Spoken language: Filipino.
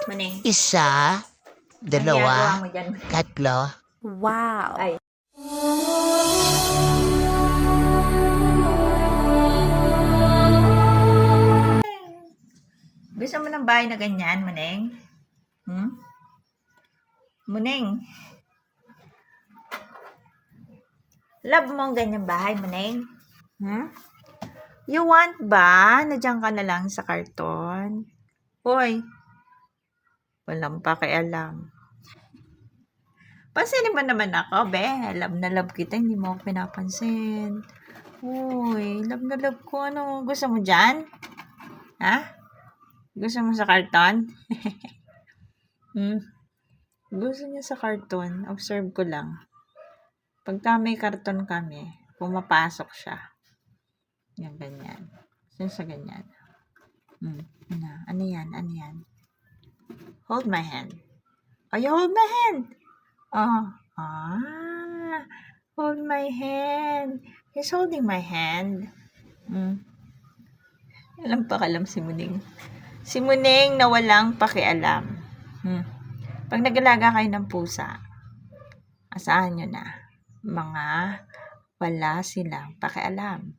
Maning, Isa, ang ginagawa dalawa, mo dyan? tatlo. Wow. Ay. Gusto mo ng bahay na ganyan, Maneng? Muneng. Love mo ang ganyang bahay, Maneng? You want ba na dyan ka na lang sa karton? Hoy, walang pakialam. Pansinin mo naman ako, be. Love na love kita, hindi mo ako pinapansin. Uy, love na love ko. Ano, gusto mo dyan? Ha? Gusto mo sa karton? Gusto niya sa karton. Observe ko lang. Pagka may karton kami, pumapasok siya. Yan, ganyan. Yan sa ganyan. Ano yan? Ano yan? Hold my hand. Oh, you hold my hand. Oh. Hold my hand. He's holding my hand. Walang pakialam si Muning. Si Muning na walang pakialam. Pag nag-alaga kayo ng pusa, asahan nyo na, mga wala silang pakialam.